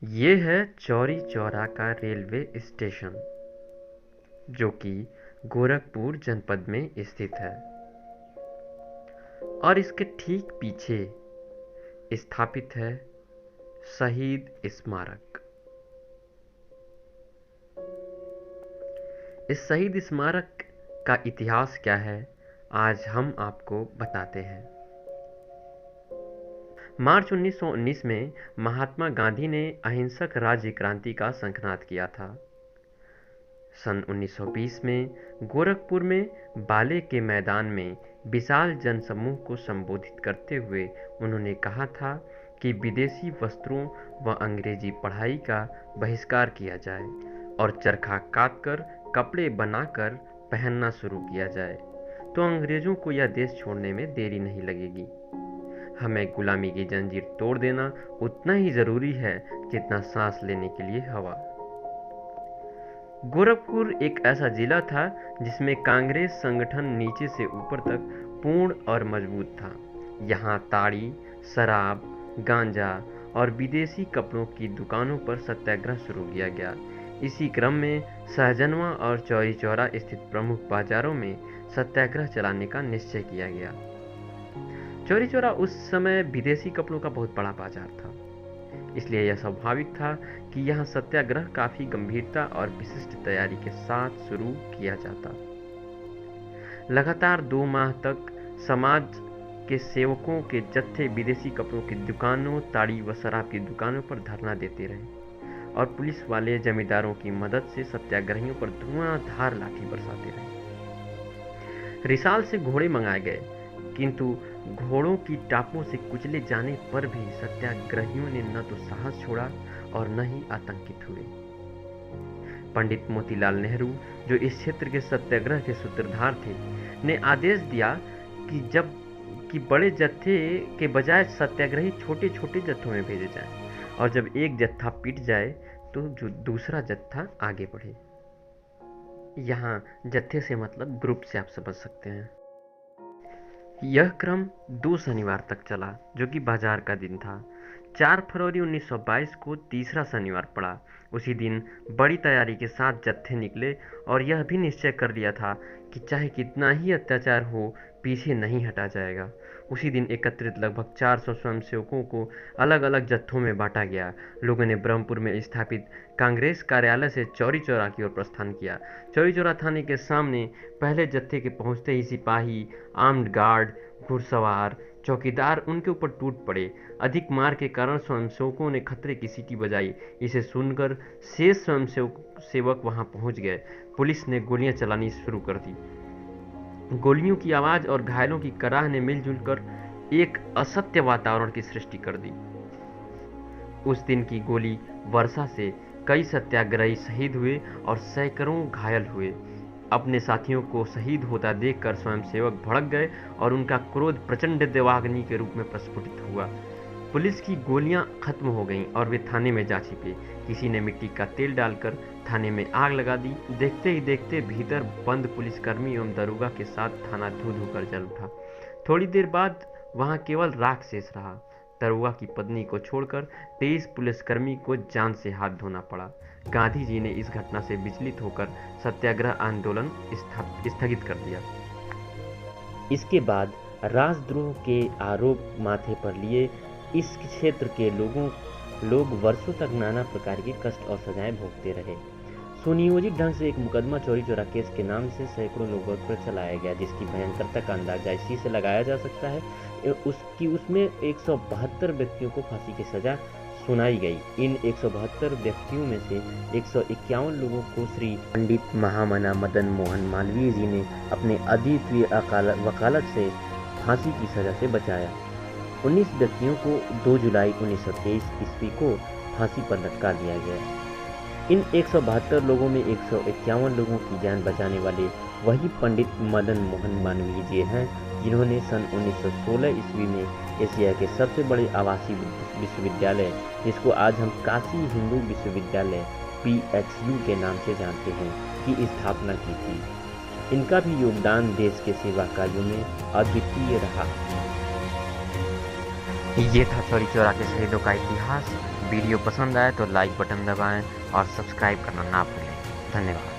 ये है चौरी चौरा का रेलवे स्टेशन, जो कि गोरखपुर जनपद में स्थित है और इसके ठीक पीछे स्थापित है शहीद स्मारक। इस शहीद स्मारक का इतिहास क्या है, आज हम आपको बताते हैं। मार्च 1919 में महात्मा गांधी ने अहिंसक राज्य क्रांति का शंखनाद किया था। सन 1920 में गोरखपुर में बाले के मैदान में विशाल जनसमूह को संबोधित करते हुए उन्होंने कहा था कि विदेशी वस्त्रों व अंग्रेजी पढ़ाई का बहिष्कार किया जाए और चरखा काटकर कपड़े बनाकर पहनना शुरू किया जाए, तो अंग्रेजों को यह देश छोड़ने में देरी नहीं लगेगी। हमें गुलामी की जंजीर तोड़ देना उतना ही जरूरी है जितना सांस लेने के लिए हवा। गोरखपुर एक ऐसा जिला था जिसमें कांग्रेस संगठन नीचे से ऊपर तक पूर्ण और मजबूत था। यहाँ ताड़ी, शराब, गांजा और विदेशी कपड़ों की दुकानों पर सत्याग्रह शुरू किया गया। इसी क्रम में सहजनवा और चौरी चौरा स्थित प्रमुख बाजारों में सत्याग्रह चलाने का निश्चय किया गया। चौरी चौरा उस समय विदेशी कपड़ों का बहुत बड़ा बाजार था, इसलिए यह स्वाभाविक था कि यहाँ सत्याग्रह काफी गंभीरता और विशिष्ट तैयारी के साथ शुरू किया जाता। लगातार 2 माह तक समाज के सेवकों के जत्थे विदेशी कपड़ों की दुकानों, ताड़ी व शराब की दुकानों पर धरना देते रहे और पुलिस वाले जमींदारों की मदद से सत्याग्रहियों पर धुआंधार लाठी बरसाते रहे। रिसाल से घोड़े मंगाए गए, किंतु घोड़ों की टापों से कुचले जाने पर भी सत्याग्रहियों ने न तो साहस छोड़ा और न ही आतंकित हुए। पंडित मोतीलाल नेहरू, जो इस क्षेत्र के सत्याग्रह के सूत्रधार थे, ने आदेश दिया कि बड़े जत्थे के बजाय सत्याग्रही छोटे छोटे जत्थों में भेजे जाएं और जब एक जत्था पिट जाए तो जो दूसरा जत्था आगे बढ़े। यहाँ जत्थे से मतलब ग्रुप से आप समझ सकते हैं। यह क्रम 2 शनिवार तक चला, जो कि बाजार का दिन था। 4 फरवरी 1922 को तीसरा शनिवार पड़ा। उसी दिन बड़ी तैयारी के साथ जत्थे निकले और यह भी निश्चय कर लिया था कि चाहे कितना ही अत्याचार हो, पीछे नहीं हटा जाएगा। उसी दिन एकत्रित लगभग 400 स्वयंसेवकों को अलग अलग जत्थों में बांटा गया। लोगों ने ब्रह्मपुर में स्थापित कांग्रेस कार्यालय से चौरी चौरा की ओर प्रस्थान किया। चौरी चौरा थाने के सामने पहले जत्थे के पहुंचते ही सिपाही, आर्म्ड गार्ड, घुड़सवार, चौकीदार उनके ऊपर टूट पड़े। अधिक मार के कारण स्वयंसेवकों ने खतरे की सीटी बजाई। इसे सुनकर शेष स्वयंसेवक वहां पहुंच गए। पुलिस ने गोलियां चलानी शुरू कर दी। गोलियों की आवाज और घायलों की कराह ने मिलजुल कर एक असत्य वातावरण की सृष्टि कर दी। उस दिन की गोली वर्षा से कई सत्याग्रही शहीद हुए और सैकड़ों घायल हुए। अपने साथियों को शहीद होता देखकर स्वयंसेवक भड़क गए और उनका क्रोध प्रचंड देवाग्नि के रूप में प्रस्फुटित हुआ। पुलिस की गोलियां खत्म हो गईं और वे थाने में जा छिपे। किसी ने मिट्टी का तेल डालकर थाने में आग लगा दी। देखते ही देखते भीतर बंद पुलिसकर्मी एवं दरोगा के साथ थाना धू धू कर जल उठा। थोड़ी देर बाद वहां केवल राख शेष रहा। दरोगा की पत्नी को छोड़कर 23 पुलिसकर्मी को जान से हाथ धोना पड़ा। गांधी जी ने इस घटना से विचलित होकर सत्याग्रह आंदोलन स्थगित कर दिया। इसके बाद राजद्रोह के आरोप माथे पर लिए इस क्षेत्र के लोग वर्षों तक नाना प्रकार के कष्ट और सजाएं भोगते रहे। सुनियोजित ढंग से एक मुकदमा चौरी चौरा केस के नाम से सैकड़ों लोगों पर चलाया गया, जिसकी भयंकरता का अंदाजा इसी से लगाया जा सकता है उसमें 172 व्यक्तियों को फांसी की सजा सुनाई गई। इन 172 व्यक्तियों में से 151 लोगों को श्री पंडित महामना मदन मोहन मालवीय जी ने अपने अद्वितीय वकालत से फांसी की सजा से बचाया। 19 व्यक्तियों को 2 जुलाई 1923 ईस्वी को फांसी पर लटका दिया गया। इन 172 लोगों में 151 लोगों की जान बचाने वाले वही पंडित मदन मोहन मालवीय जी हैं, जिन्होंने सन 1916 ईस्वी में एशिया के सबसे बड़े आवासीय विश्वविद्यालय, जिसको आज हम काशी हिंदू विश्वविद्यालय PHU के नाम से जानते हैं, की स्थापना की थी। इनका भी योगदान देश के सेवा कार्यों में अद्वितीय रहा। ये था चौरी चौरा के शहीदों का इतिहास। वीडियो पसंद आए तो लाइक बटन दबाएं और सब्सक्राइब करना ना भूलें। धन्यवाद।